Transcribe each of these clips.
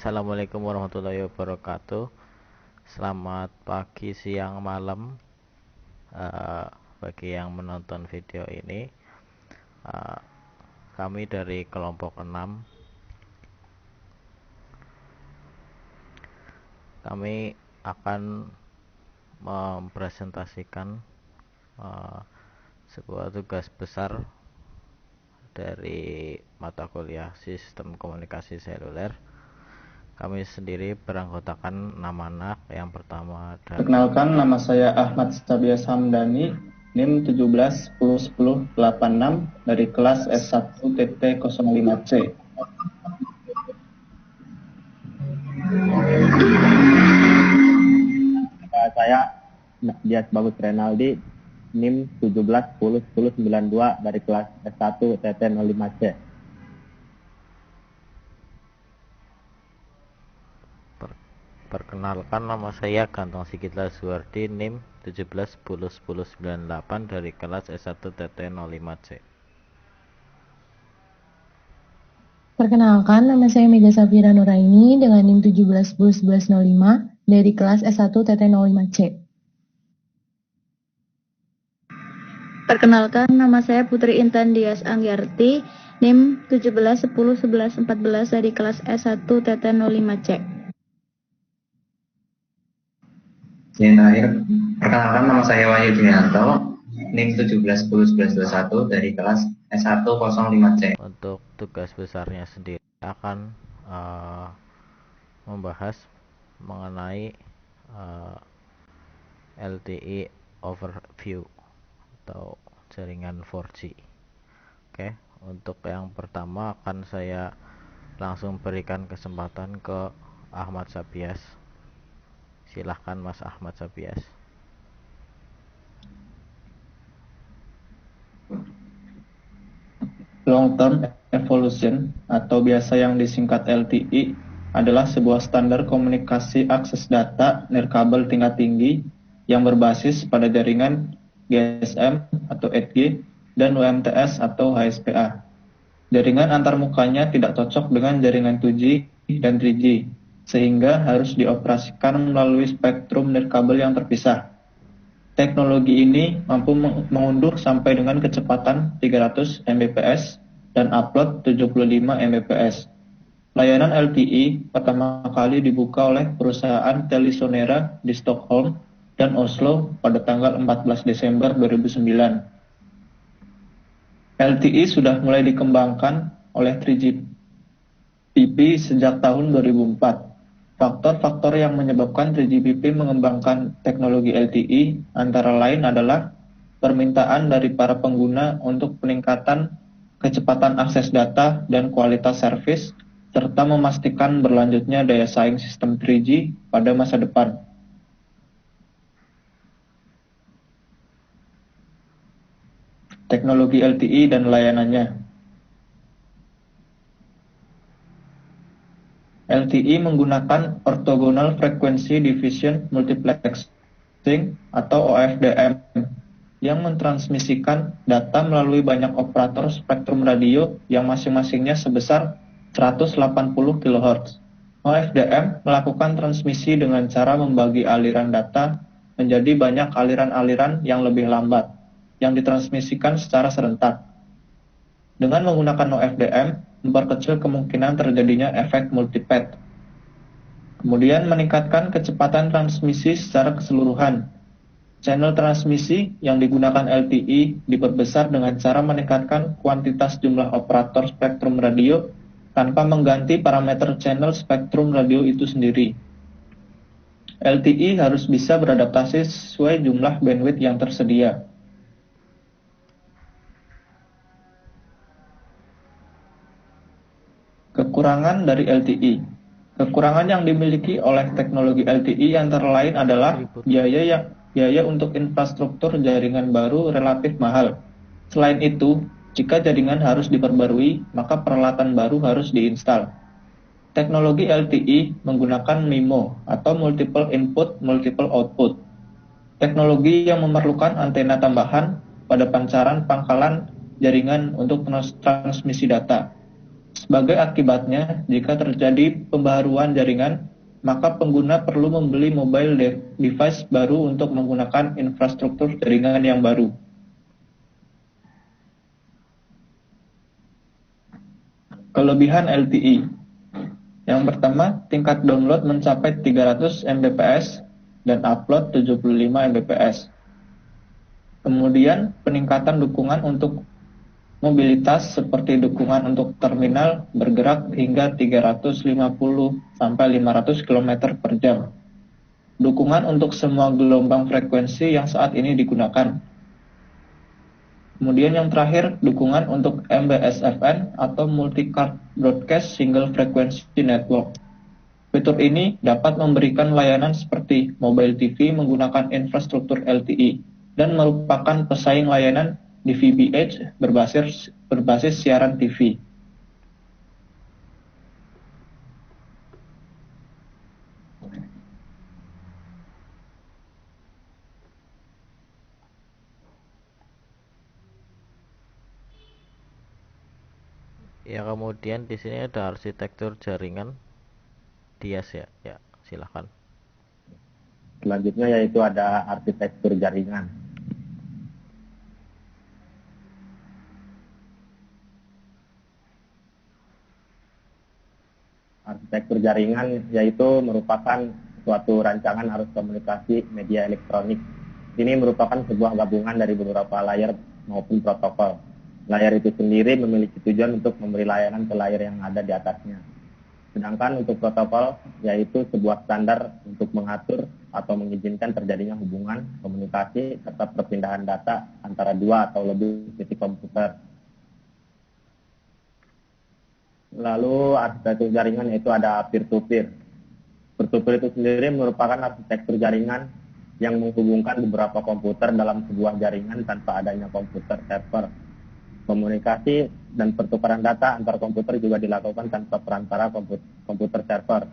Assalamualaikum warahmatullahi wabarakatuh. Selamat pagi, siang, malam bagi yang menonton video ini. Kami dari kelompok 6. Kami akan mempresentasikan sebuah tugas besar dari mata kuliah Sistem Komunikasi Seluler. Kami sendiri beranggotakan 6 anak. Yang pertama adalah... Perkenalkan, nama saya Ahmad Sabias Hamdani, NIM 17101086 dari kelas S1 TT05C. Saya Dias Bagus Renaldi, NIM 17101092 dari kelas S1 TT05C. Perkenalkan, nama saya Gantong Sigitla Suwardi, NIM 17101098 dari kelas S1 TT05C. Perkenalkan, nama saya Mega Safira Nuraini dengan NIM 17101105 dari kelas S1 TT05C. Perkenalkan, nama saya Putri Intan Dias Angyarti, NIM 17101114 dari kelas S1 TT05C. Perkenalkan, nama saya Wahyu Junianto, NIM 17101121 dari kelas S1 05C. Untuk tugas besarnya sendiri akan membahas mengenai LTE overview atau jaringan 4G. Oke, untuk yang pertama akan saya langsung berikan kesempatan ke Ahmad Sabias. Silahkan Mas Ahmad Sabias. Long Term Evolution atau biasa yang disingkat LTE adalah sebuah standar komunikasi akses data nirkabel tingkat tinggi yang berbasis pada jaringan GSM atau 8G dan UMTS atau HSPA. Jaringan antarmukanya tidak cocok dengan jaringan 2G dan 3G, sehingga harus dioperasikan melalui spektrum nirkabel yang terpisah. Teknologi ini mampu mengunduh sampai dengan kecepatan 300 Mbps dan upload 75 Mbps. Layanan LTE pertama kali dibuka oleh perusahaan Telisonera di Stockholm dan Oslo pada tanggal 14 Desember 2009. LTE sudah mulai dikembangkan oleh 3GPP sejak tahun 2004. Faktor-faktor yang menyebabkan 3GPP mengembangkan teknologi LTE antara lain adalah permintaan dari para pengguna untuk peningkatan kecepatan akses data dan kualitas servis, serta memastikan berlanjutnya daya saing sistem 3G pada masa depan. Teknologi LTE dan layanannya. LTE menggunakan Orthogonal Frequency Division Multiplexing atau OFDM yang mentransmisikan data melalui banyak operator spektrum radio yang masing-masingnya sebesar 180 kHz. OFDM melakukan transmisi dengan cara membagi aliran data menjadi banyak aliran-aliran yang lebih lambat yang ditransmisikan secara serentak. Dengan menggunakan OFDM, memperkecil kemungkinan terjadinya efek multipath. Kemudian meningkatkan kecepatan transmisi secara keseluruhan. Channel transmisi yang digunakan LTE diperbesar dengan cara meningkatkan kuantitas jumlah operator spektrum radio tanpa mengganti parameter channel spektrum radio itu sendiri. LTE harus bisa beradaptasi sesuai jumlah bandwidth yang tersedia. Kekurangan dari LTE. Kekurangan yang dimiliki oleh teknologi LTE antara lain adalah biaya untuk infrastruktur jaringan baru relatif mahal. Selain itu, jika jaringan harus diperbarui, maka peralatan baru harus diinstal. Teknologi LTE menggunakan MIMO atau Multiple Input, Multiple Output. Teknologi yang memerlukan antena tambahan pada pancaran pangkalan jaringan untuk transmisi data. Sebagai akibatnya, jika terjadi pembaharuan jaringan, maka pengguna perlu membeli mobile device baru untuk menggunakan infrastruktur jaringan yang baru. Kelebihan LTE. Yang pertama, tingkat download mencapai 300 Mbps dan upload 75 Mbps. Kemudian, peningkatan dukungan untuk mobilitas seperti dukungan untuk terminal bergerak hingga 350 sampai 500 km per jam. Dukungan untuk semua gelombang frekuensi yang saat ini digunakan. Kemudian yang terakhir, dukungan untuk MBSFN atau Multicast Broadcast Single Frequency Network. Fitur ini dapat memberikan layanan seperti mobile TV menggunakan infrastruktur LTE dan merupakan pesaing layanan DVB-H berbasis siaran TV. Ya, kemudian di sini ada arsitektur jaringan Dias ya. Ya, silakan. Selanjutnya yaitu ada arsitektur jaringan. Arsitektur jaringan yaitu merupakan suatu rancangan arus komunikasi media elektronik. Ini merupakan sebuah gabungan dari beberapa layer maupun protokol. Layer itu sendiri memiliki tujuan untuk memberi layanan ke layer yang ada di atasnya. Sedangkan untuk protokol yaitu sebuah standar untuk mengatur atau mengizinkan terjadinya hubungan, komunikasi, serta perpindahan data antara dua atau lebih titik komputer. Lalu arsitektur jaringan yaitu ada peer-to-peer. Peer-to-peer itu sendiri merupakan arsitektur jaringan yang menghubungkan beberapa komputer dalam sebuah jaringan tanpa adanya komputer server. Komunikasi dan pertukaran data antar komputer juga dilakukan tanpa perantara komputer server.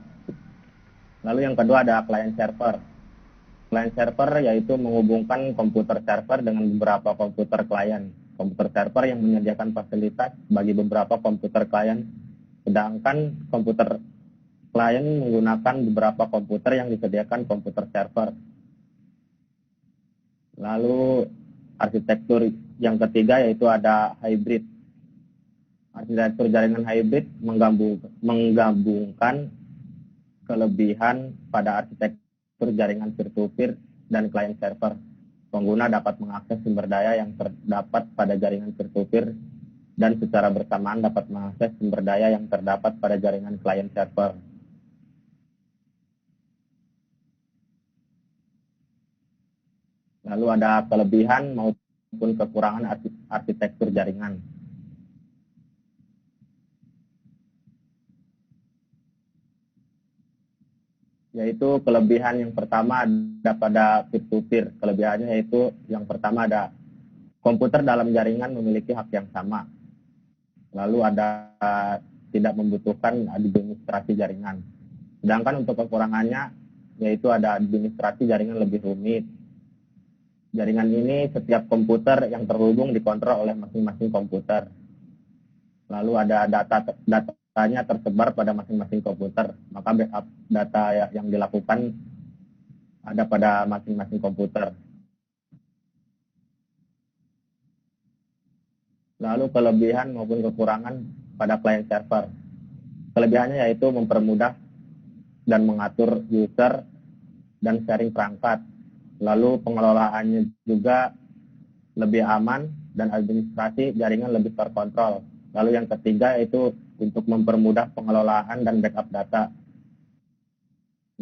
Lalu yang kedua ada client server. Client server yaitu menghubungkan komputer server dengan beberapa komputer klien. Komputer server yang menyediakan fasilitas bagi beberapa komputer klien, sedangkan komputer klien menggunakan beberapa komputer yang disediakan komputer server. Lalu arsitektur yang ketiga yaitu ada hybrid. Arsitektur jaringan hybrid menggabungkan kelebihan pada arsitektur jaringan peer-to-peer dan client server. Pengguna dapat mengakses sumber daya yang terdapat pada jaringan peer-to-peer dan secara bersamaan dapat mengakses sumber daya yang terdapat pada jaringan client server. Lalu ada kelebihan maupun kekurangan arsitektur jaringan. Yaitu kelebihan yang pertama ada pada peer-to-peer. Kelebihannya yaitu yang pertama ada komputer dalam jaringan memiliki hak yang sama. Lalu ada tidak membutuhkan administrasi jaringan. Sedangkan untuk kekurangannya yaitu ada administrasi jaringan lebih rumit. Jaringan ini setiap komputer yang terhubung dikontrol oleh masing-masing komputer. Lalu ada datanya tersebar pada masing-masing komputer. Maka backup data yang dilakukan ada pada masing-masing komputer. Lalu kelebihan maupun kekurangan pada client server. Kelebihannya yaitu mempermudah dan mengatur user dan sharing perangkat. Lalu pengelolaannya juga lebih aman dan administrasi jaringan lebih terkontrol. Lalu yang ketiga yaitu untuk mempermudah pengelolaan dan backup data.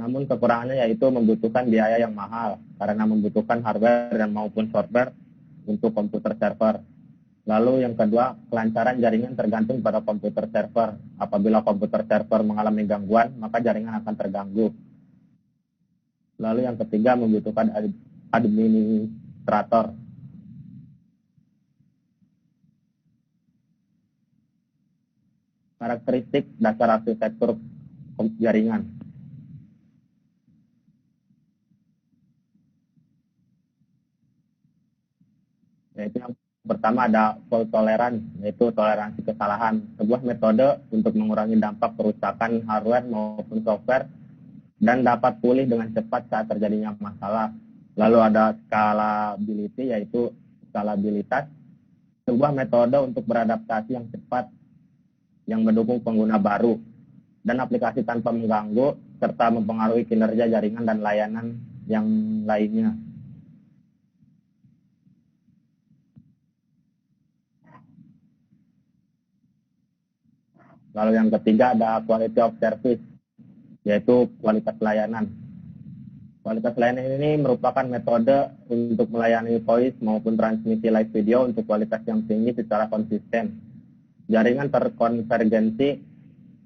Namun kekurangannya yaitu membutuhkan biaya yang mahal karena membutuhkan hardware dan maupun software untuk komputer server. Lalu yang kedua, kelancaran jaringan tergantung pada komputer server. Apabila komputer server mengalami gangguan, maka jaringan akan terganggu. Lalu yang ketiga, membutuhkan administrator. Karakteristik dasar arsitektur jaringan. Yaitu yang Pertama ada fault tolerance, yaitu toleransi kesalahan, sebuah metode untuk mengurangi dampak kerusakan hardware maupun software dan dapat pulih dengan cepat saat terjadinya masalah. Lalu ada scalability, yaitu skalabilitas, sebuah metode untuk beradaptasi yang cepat yang mendukung pengguna baru dan aplikasi tanpa mengganggu serta mempengaruhi kinerja jaringan dan layanan yang lainnya. Lalu yang ketiga ada quality of service, yaitu kualitas layanan. Kualitas layanan ini merupakan metode untuk melayani voice maupun transmisi live video untuk kualitas yang tinggi secara konsisten. Jaringan terkonvergensi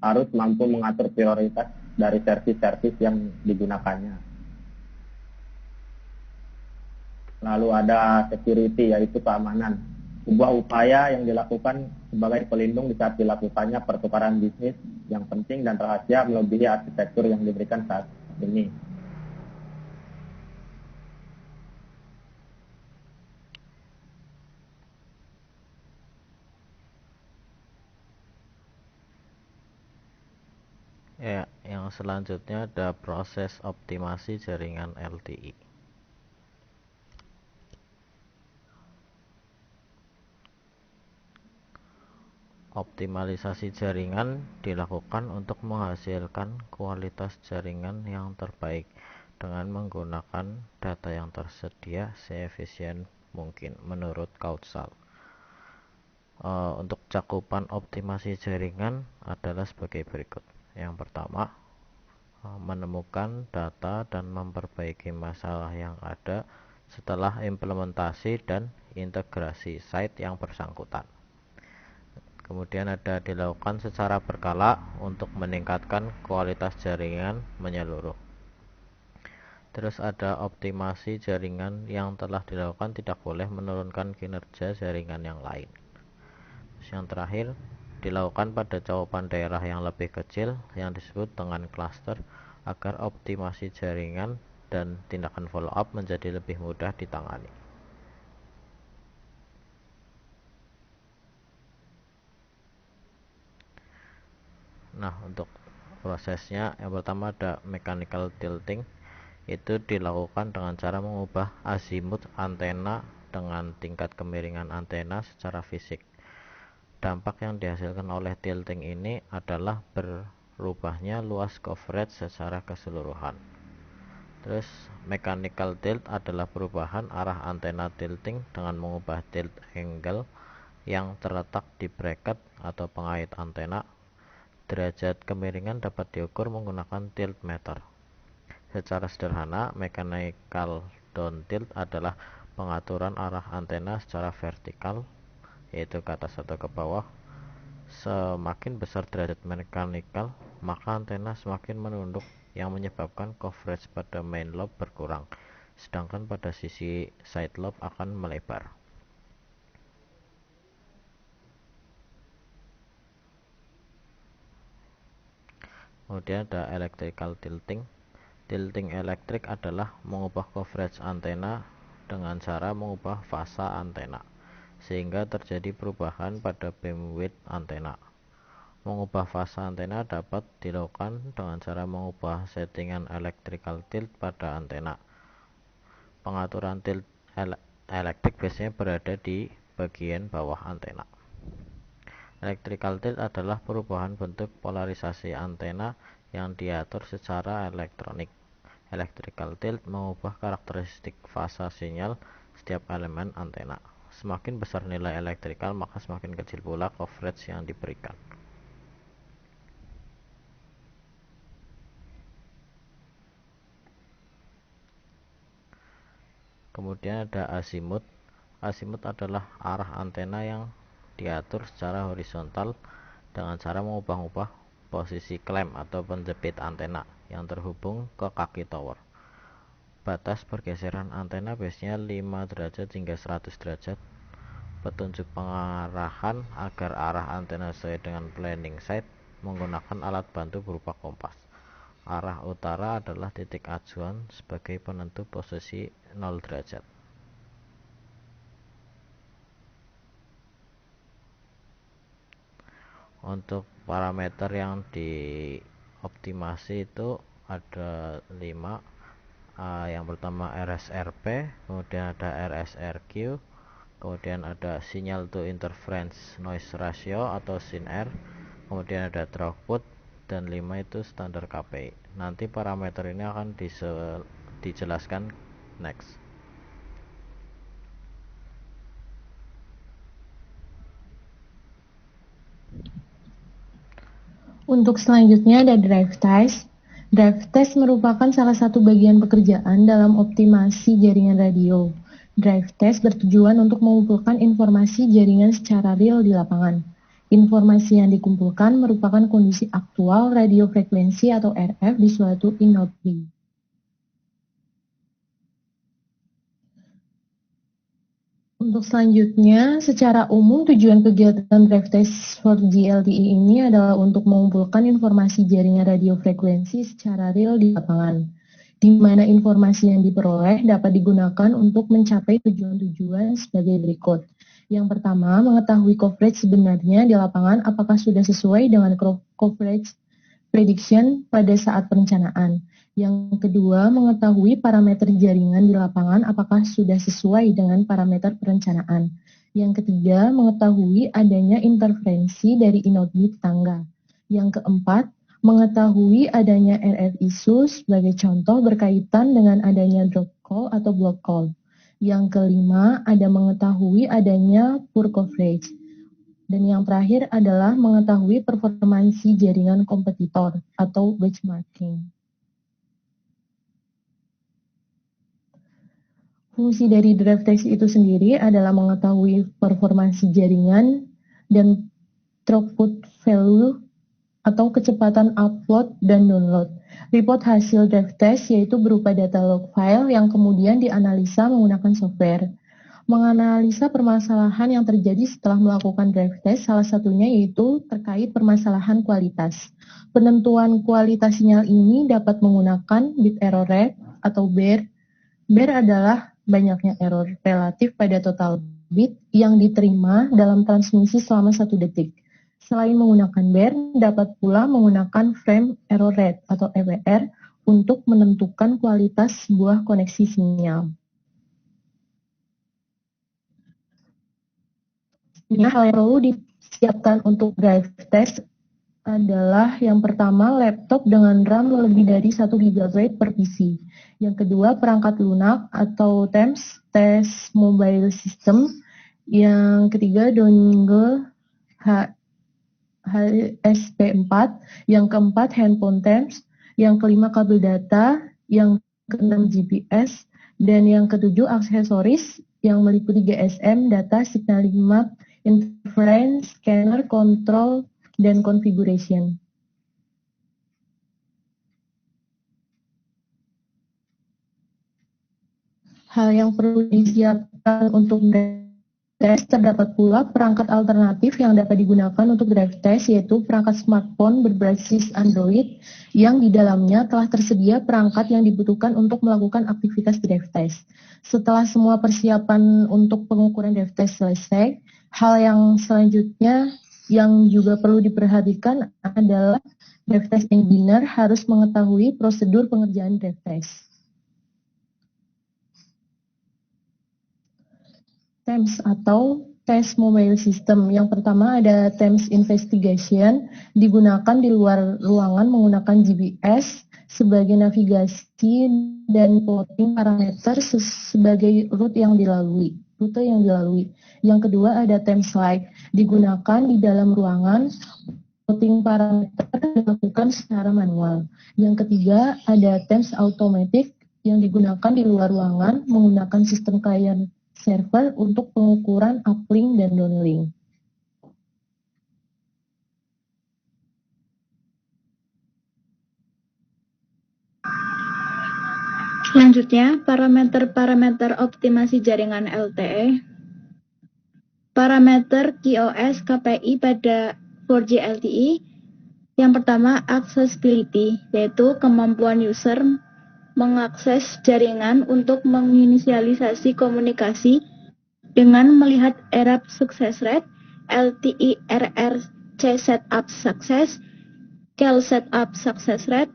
harus mampu mengatur prioritas dari servis-servis yang digunakannya. Lalu ada security, yaitu keamanan. Sebuah upaya yang dilakukan sebagai pelindung di saat dilakukannya pertukaran bisnis yang penting dan rahasia melebihi arsitektur yang diberikan saat ini. Ya, yang selanjutnya ada proses optimasi jaringan LTE. Optimalisasi jaringan dilakukan untuk menghasilkan kualitas jaringan yang terbaik dengan menggunakan data yang tersedia seefisien mungkin menurut Kautsal. Untuk cakupan optimasi jaringan adalah sebagai berikut. Yang pertama, menemukan data dan memperbaiki masalah yang ada setelah implementasi dan integrasi site yang bersangkutan. Kemudian ada dilakukan secara berkala untuk meningkatkan kualitas jaringan menyeluruh. Terus ada optimasi jaringan yang telah dilakukan tidak boleh menurunkan kinerja jaringan yang lain. Terus yang terakhir, dilakukan pada cakupan daerah yang lebih kecil yang disebut dengan cluster agar optimasi jaringan dan tindakan follow up menjadi lebih mudah ditangani. Nah, untuk prosesnya yang pertama ada mechanical tilting, itu dilakukan dengan cara mengubah azimut antena dengan tingkat kemiringan antena secara fisik. Dampak yang dihasilkan oleh tilting ini adalah berubahnya luas coverage secara keseluruhan. Terus mechanical tilt adalah perubahan arah antena tilting dengan mengubah tilt angle yang terletak di bracket atau pengait antena. Derajat kemiringan dapat diukur menggunakan tilt meter. Secara sederhana, mechanical down tilt adalah pengaturan arah antena secara vertikal, yaitu ke atas atau ke bawah. Semakin besar derajat mechanical, maka antena semakin menunduk yang menyebabkan coverage pada main lobe berkurang, sedangkan pada sisi side lobe akan melebar. Kemudian ada electrical tilting. Tilting elektrik adalah mengubah coverage antena dengan cara mengubah fasa antena, sehingga terjadi perubahan pada beamwidth antena. Mengubah fasa antena dapat dilakukan dengan cara mengubah settingan electrical tilt pada antena. Pengaturan tilt elektrik biasanya berada di bagian bawah antena. Electrical tilt adalah perubahan bentuk polarisasi antena yang diatur secara elektronik. Electrical tilt mengubah karakteristik fasa sinyal setiap elemen antena. Semakin besar nilai elektrikal, maka semakin kecil pula coverage yang diberikan. Kemudian ada azimut. Azimut adalah arah antena yang diatur secara horizontal dengan cara mengubah-ubah posisi klem atau penjepit antena yang terhubung ke kaki tower. Batas pergeseran antena biasanya 5 derajat hingga 100 derajat. Petunjuk pengarahan agar arah antena sesuai dengan planning site menggunakan alat bantu berupa kompas. Arah utara adalah titik acuan sebagai penentu posisi 0 derajat. Untuk parameter yang dioptimasi itu ada 5. Yang pertama RSRP, kemudian ada RSRQ, kemudian ada sinyal to interference noise ratio atau SINR, kemudian ada throughput, dan 5 itu standar KPI. Nanti parameter ini akan dijelaskan next. Untuk selanjutnya ada drive test. Drive test merupakan salah satu bagian pekerjaan dalam optimasi jaringan radio. Drive test bertujuan untuk mengumpulkan informasi jaringan secara real di lapangan. Informasi yang dikumpulkan merupakan kondisi aktual radio frekuensi atau RF di suatu inode. Untuk selanjutnya, secara umum tujuan kegiatan drive test for GLTE ini adalah untuk mengumpulkan informasi jaringan radio frekuensi secara real di lapangan, di mana informasi yang diperoleh dapat digunakan untuk mencapai tujuan-tujuan sebagai berikut. Yang pertama, mengetahui coverage sebenarnya di lapangan apakah sudah sesuai dengan coverage prediction pada saat perencanaan. Yang kedua, mengetahui parameter jaringan di lapangan apakah sudah sesuai dengan parameter perencanaan. Yang ketiga, mengetahui adanya interferensi dari inode tetangga. Yang keempat, mengetahui adanya RF issue sebagai contoh berkaitan dengan adanya drop call atau block call. Yang kelima, ada mengetahui adanya poor coverage. Dan yang terakhir adalah mengetahui performansi jaringan kompetitor atau benchmarking. Fungsi dari drive test itu sendiri adalah mengetahui performansi jaringan dan throughput value atau kecepatan upload dan download. Report hasil drive test yaitu berupa data log file yang kemudian dianalisa menggunakan software. Menganalisa permasalahan yang terjadi setelah melakukan drive test, salah satunya yaitu terkait permasalahan kualitas. Penentuan kualitas sinyal ini dapat menggunakan bit error rate atau BER. BER adalah banyaknya error relatif pada total bit yang diterima dalam transmisi selama 1 detik. Selain menggunakan BER, dapat pula menggunakan frame error rate atau FER untuk menentukan kualitas sebuah koneksi sinyal. Hal yang perlu disiapkan untuk drive test adalah yang pertama laptop dengan RAM lebih dari 1 GB per PC. Yang kedua perangkat lunak atau TEMS, test mobile system. Yang ketiga dongle HSP4. Yang keempat handphone TEMS. Yang kelima kabel data. Yang keenam GPS. Dan yang ketujuh aksesoris yang meliputi GSM, data signaling map, interference, scanner, control, dan configuration. Hal yang perlu disiapkan untuk drive test terdapat pula perangkat alternatif yang dapat digunakan untuk drive test, yaitu perangkat smartphone berbasis Android yang di dalamnya telah tersedia perangkat yang dibutuhkan untuk melakukan aktivitas drive test. Setelah semua persiapan untuk pengukuran drive test selesai, hal yang selanjutnya yang juga perlu diperhatikan adalah drive test engineer harus mengetahui prosedur pengerjaan drive test. TEMS atau Test Mobile System. Yang pertama ada TEMS Investigation, digunakan di luar ruangan menggunakan GPS sebagai navigasi dan plotting parameter sebagai rute yang dilalui. Yang kedua ada TEMS Lite, digunakan di dalam ruangan, plotting parameter dilakukan secara manual. Yang ketiga ada TEMS Automatic yang digunakan di luar ruangan menggunakan sistem client server untuk pengukuran uplink dan downlink. Selanjutnya, parameter-parameter optimasi jaringan LTE. Parameter QoS KPI pada 4G LTE. Yang pertama, accessibility, yaitu kemampuan user mengakses jaringan untuk menginisialisasi komunikasi dengan melihat error success rate, LTE RR C setup success, cal setup success rate,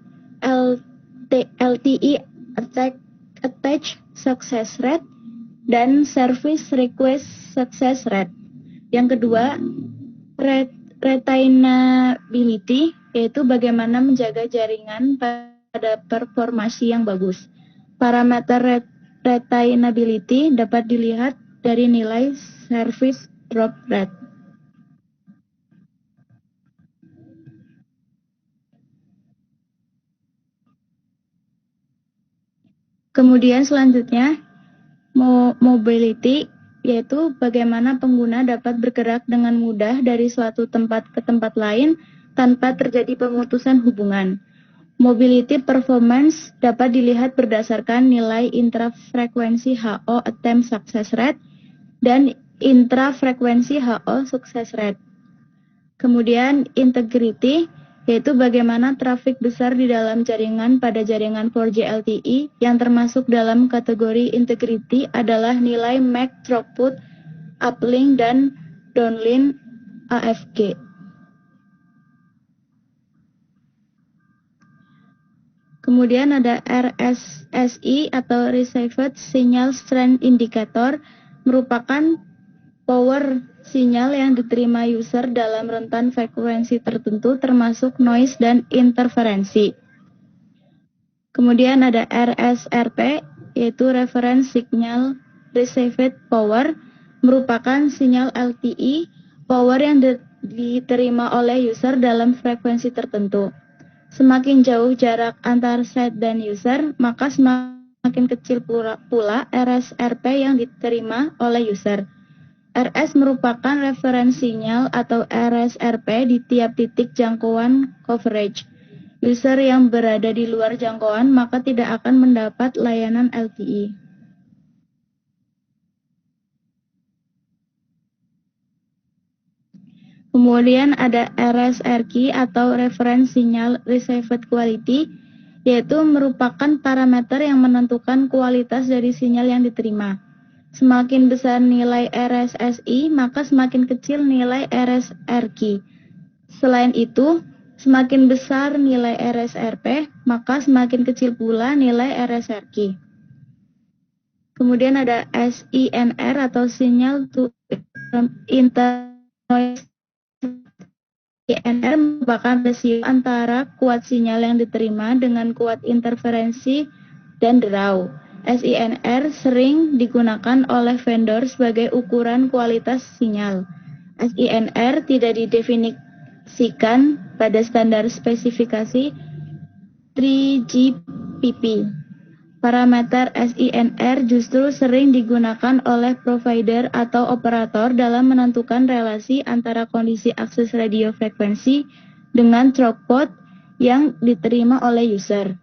LTE attach success rate, dan service request success rate. Yang kedua, retainability, yaitu bagaimana menjaga jaringan pada performasi yang bagus. Parameter retainability dapat dilihat dari nilai service drop rate. Kemudian selanjutnya, mobility, yaitu bagaimana pengguna dapat bergerak dengan mudah dari suatu tempat ke tempat lain tanpa terjadi pemutusan hubungan. Mobility performance dapat dilihat berdasarkan nilai intrafrekuensi HO attempt success rate dan intrafrekuensi HO success rate. Kemudian integrity, yaitu bagaimana trafik besar di dalam jaringan pada jaringan 4G LTE yang termasuk dalam kategori integrity adalah nilai MAC throughput, uplink, dan downlink AFG. Kemudian ada RSSI atau Received Signal Strength Indicator, merupakan power sinyal yang diterima user dalam rentan frekuensi tertentu termasuk noise dan interferensi. Kemudian ada RSRP, yaitu Reference Signal Received Power, merupakan sinyal LTE power yang diterima oleh user dalam frekuensi tertentu. Semakin jauh jarak antar set dan user, maka semakin kecil pula RSRP yang diterima oleh user. RS merupakan reference sinyal atau RSRP di tiap titik jangkauan coverage. User yang berada di luar jangkauan maka tidak akan mendapat layanan LTE. Kemudian ada RSRQ atau Reference Signal Received Quality, yaitu merupakan parameter yang menentukan kualitas dari sinyal yang diterima. Semakin besar nilai RSSI, maka semakin kecil nilai RSRQ. Selain itu, semakin besar nilai RSRP, maka semakin kecil pula nilai RSRQ. Kemudian ada SINR atau Signal to Internoise. SINR merupakan rasio antara kuat sinyal yang diterima dengan kuat interferensi dan draw. SINR sering digunakan oleh vendor sebagai ukuran kualitas sinyal. SINR tidak didefinisikan pada standar spesifikasi 3GPP. Parameter SINR justru sering digunakan oleh provider atau operator dalam menentukan relasi antara kondisi akses radio frekuensi dengan throughput yang diterima oleh user.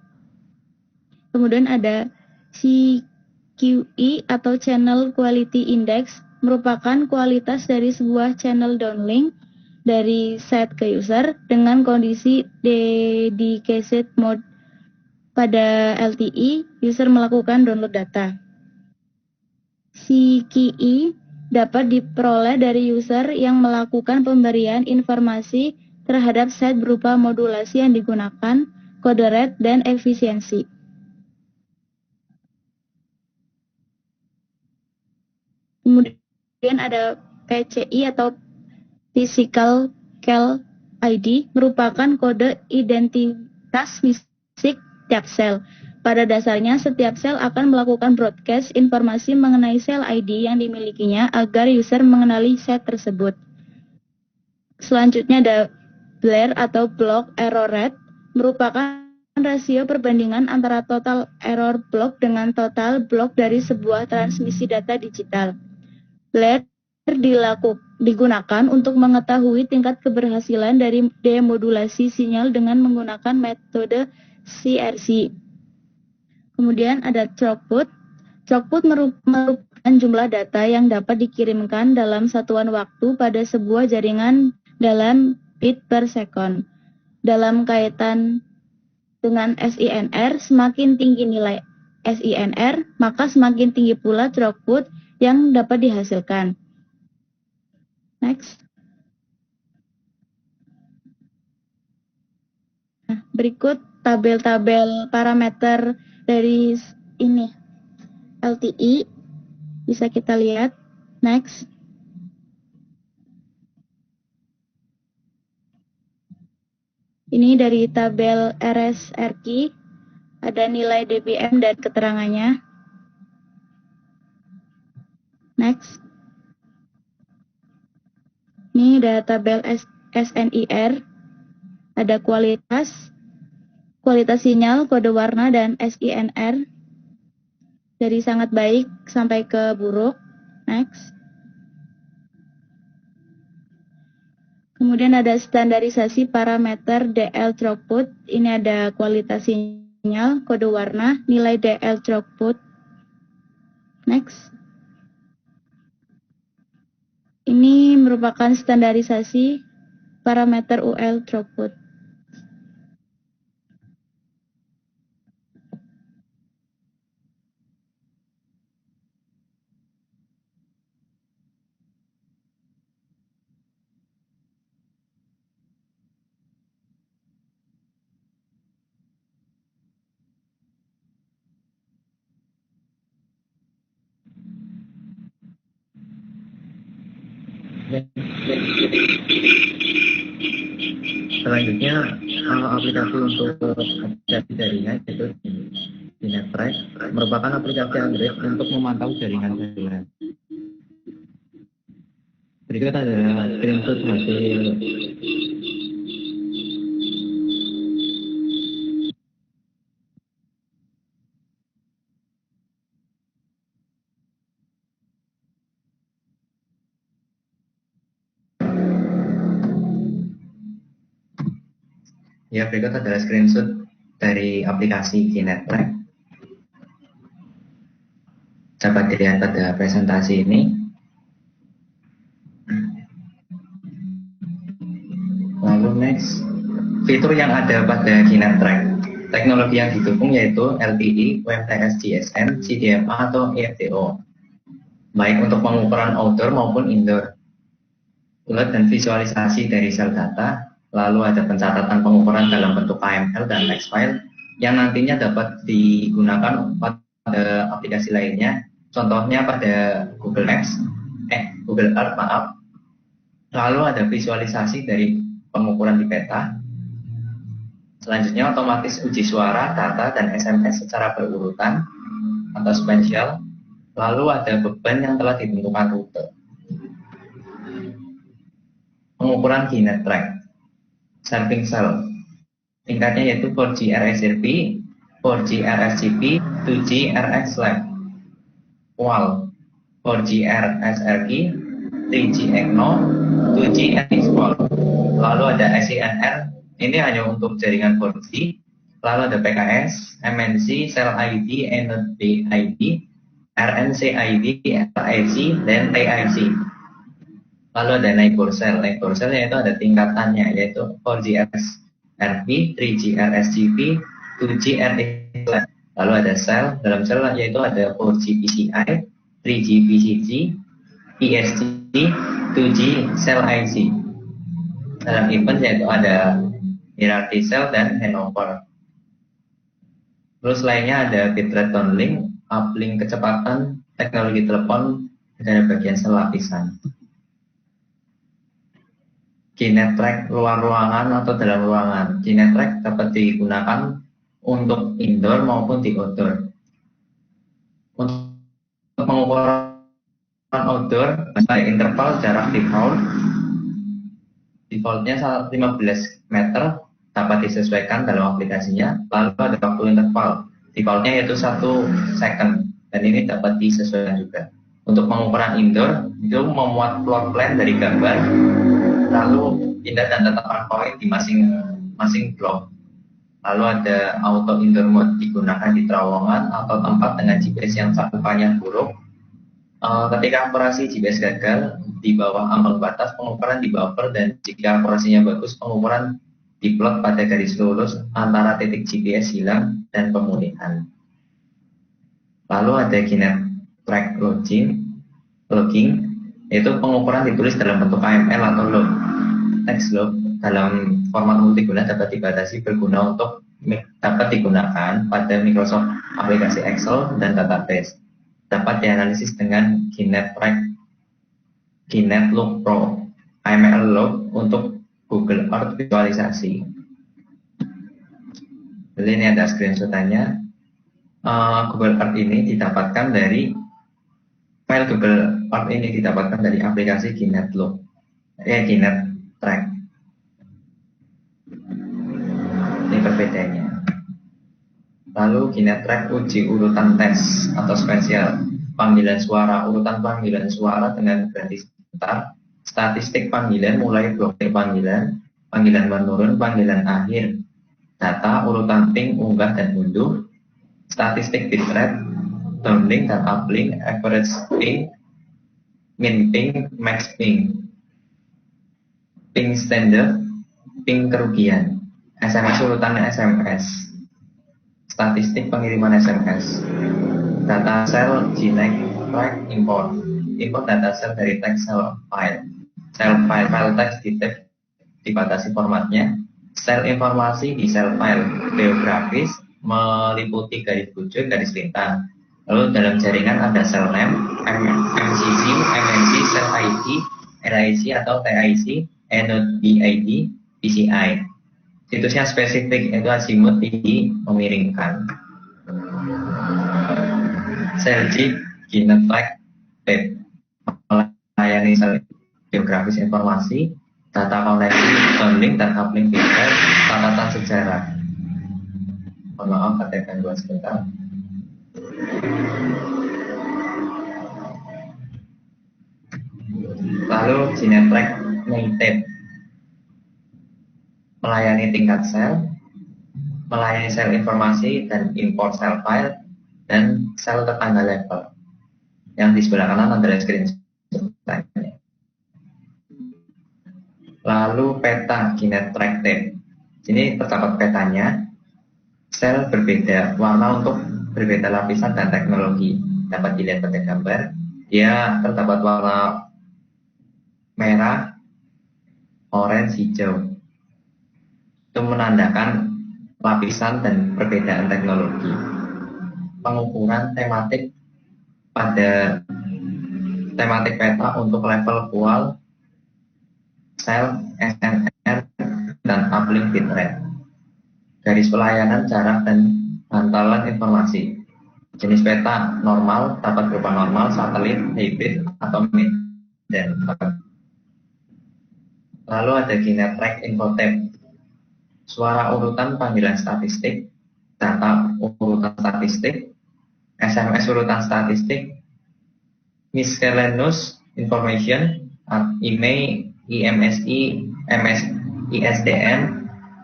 Kemudian ada CQE atau Channel Quality Index, merupakan kualitas dari sebuah channel downlink dari set ke user dengan kondisi dedicated mode. Pada LTE, user melakukan download data. CQE dapat diperoleh dari user yang melakukan pemberian informasi terhadap set berupa modulasi yang digunakan, kode rate, dan efisiensi. Kemudian ada PCI atau Physical Call ID, merupakan kode identitas fisik setiap sel. Pada dasarnya, setiap sel akan melakukan broadcast informasi mengenai sel ID yang dimilikinya agar user mengenali set tersebut. Selanjutnya ada BER atau Block Error Rate, merupakan rasio perbandingan antara total error block dengan total block dari sebuah transmisi data digital. BER digunakan untuk mengetahui tingkat keberhasilan dari demodulasi sinyal dengan menggunakan metode CRC. Kemudian ada throughput. Throughput merupakan jumlah data yang dapat dikirimkan dalam satuan waktu pada sebuah jaringan dalam bit per second. Dalam kaitan dengan SINR, semakin tinggi nilai SINR, maka semakin tinggi pula throughput yang dapat dihasilkan. Next. Berikut tabel-tabel parameter dari ini LTE bisa kita lihat. Next. Ini dari tabel RSRQ, ada nilai dBm dan keterangannya. Next. Ini ada tabel SNIR, ada kualitas sinyal, kode warna, dan SINR. Dari sangat baik sampai ke buruk. Next. Kemudian ada standarisasi parameter DL throughput. Ini ada kualitas sinyal, kode warna, nilai DL throughput. Next. Ini merupakan standarisasi parameter UL throughput. Selanjutnya aplikasi untuk aplikasi jaringan yaitu GNetTrack merupakan aplikasi Android untuk memantau jaringan seluler. Berikut ada screenshot hasil ya, berikut adalah screenshot dari aplikasi GNetTrack. Dapat dilihat pada presentasi ini. Lalu next, fitur yang ada pada GNetTrack. Teknologi yang didukung yaitu LTE, UMTS GSM, CDMA atau EFDO, baik untuk pengukuran outdoor maupun indoor. Ulet dan visualisasi dari sel data. Lalu ada pencatatan pengukuran dalam bentuk KML dan text file yang nantinya dapat digunakan pada aplikasi lainnya. Contohnya pada Google Earth. Lalu ada visualisasi dari pengukuran di peta. Selanjutnya otomatis uji suara, data, dan SMS secara berurutan atau sequential. Lalu ada beban yang telah ditentukan rute. Pengukuran GNetTrack. Sampling cell. Tingkatnya yaitu 4G RSRP, 4G RSGP, 2G RX-LAB. WAL, 4G RSRQ, 3G EGNO, 2G NX-POL. Lalu ada SINR, ini hanya untuk jaringan 4G. Lalu ada PKS, MNC, Cell ID, NOD ID, RNC ID, RIC, dan TIC. Lalu ada neighbor cell. Neighbor cell yaitu ada tingkatannya, yaitu 4G RSRP, 3G RSGP, 2G RX-LAB. Lalu ada cell. Dalam cell yaitu ada 4G PCI, 3G PCG, ESG, 2G Cell IC. Dalam event yaitu ada hierarchy cell dan handover. Terus lainnya ada bitrate downlink, uplink kecepatan, teknologi telepon, dan bagian sel lapisan. GNetTrack luar ruangan atau dalam ruangan. GNetTrack dapat digunakan untuk indoor maupun di outdoor. Untuk pengukuran outdoor, ada interval jarak default. Defaultnya 15 meter, dapat disesuaikan dalam aplikasinya. Lalu ada waktu interval. Defaultnya yaitu 1 second, dan ini dapat disesuaikan juga. Untuk pengukuran indoor, itu memuat floor plan dari gambar, lalu pindah dan tetapkan poin di masing-masing blok. Lalu ada auto indoor mode digunakan di terowongan atau tempat dengan GPS yang cakupannya buruk. Ketika operasi GPS gagal di bawah ambang batas, pengukuran di buffer, dan jika operasinya bagus, pengukuran diplot pada garis lurus antara titik GPS hilang dan pemulihan. Lalu ada GNetTrack logging, yaitu pengukuran ditulis dalam bentuk KML atau log, text log, dalam format multiguna dapat dibatasi berguna untuk dapat digunakan pada Microsoft aplikasi Excel dan database. Dapat dianalisis dengan GNetTrack, GNetLook Pro, IML-Log untuk Google Earth visualisasi. Jadi ini ada screenshot-nya. Google Earth ini didapatkan dari file Google Earth ini didapatkan dari aplikasi GNetLook, GNetTrack. Ini perbedaannya. Lalu GNetTrack uji urutan tes atau spesial, panggilan suara, urutan panggilan suara dengan ganti sebentar, statistik panggilan mulai blokir panggilan, panggilan menurun, panggilan akhir, data, urutan ping, unggah dan unduh, statistik bitrate, downlink dan uplink, average ping, min ping, max ping, ping standard, ping kerugian, SMS urutan SMS, statistik pengiriman SMS, data sel, GNetTrack, import data sel dari text cell file, file text di tab dibatasi formatnya, sel informasi di sel file geografis meliputi garis bujur, garis lintang. Lalu dalam jaringan ada sel name, MCC, MNC, sel ID, RIC atau TIC, Node BID, PCI. Situsnya spesifik, yaitu azimut tinggi memiringkan. Sel G, GNetTrack, web, melayani sel geografis informasi, data koneksi, downlink dan uplink bitrate, catatan sejarah. Mohon maaf, ada gangguan sebentar. Lalu GNetTrack native, melayani tingkat sel, melayani sel informasi dan import sel file, dan sel tetangga level. Yang di sebelah kanan adalah screenshot. Lalu peta GNetTrack tab. Ini terdapat petanya. Sel berbeda warna untuk berbeda lapisan dan teknologi. Dapat dilihat pada gambar. Dia terdapat warna merah, orange, hijau. Itu menandakan lapisan dan perbedaan teknologi. Pengukuran tematik pada tematik peta untuk level kual, sel, SNR, dan uplink bitrate. Garis pelayanan, jarak, dan bantalan informasi. Jenis peta normal dapat berupa normal, satelit, hybrid, atau mid. Lalu ada GNetTrack info tab. Suara urutan panggilan statistik, data urutan statistik, SMS urutan statistik, miscellaneous information, email, IMSI, ISDN,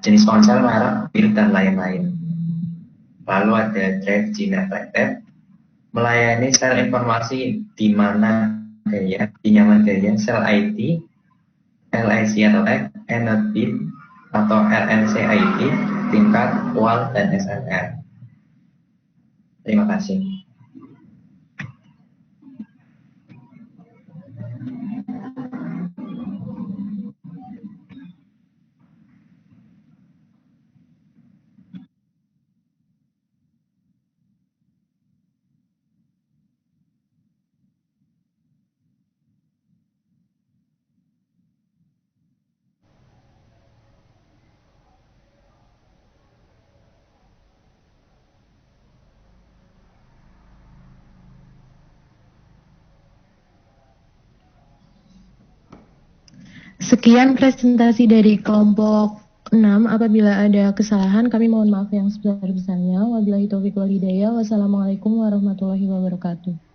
jenis ponsel, merek, bil, dan lain-lain. Lalu ada drive GNetTrack tab, melayani sel informasi di mana gaya, di nyaman gaya, sel ID, LIC atau tag, Node bit atau RNC ID, tingkat, kual, dan SNR. Terima kasih. Sekian presentasi dari kelompok 6. Apabila ada kesalahan, kami mohon maaf yang sebesar-besarnya. Wabillahi taufiq wal hidayah. Wassalamualaikum warahmatullahi wabarakatuh.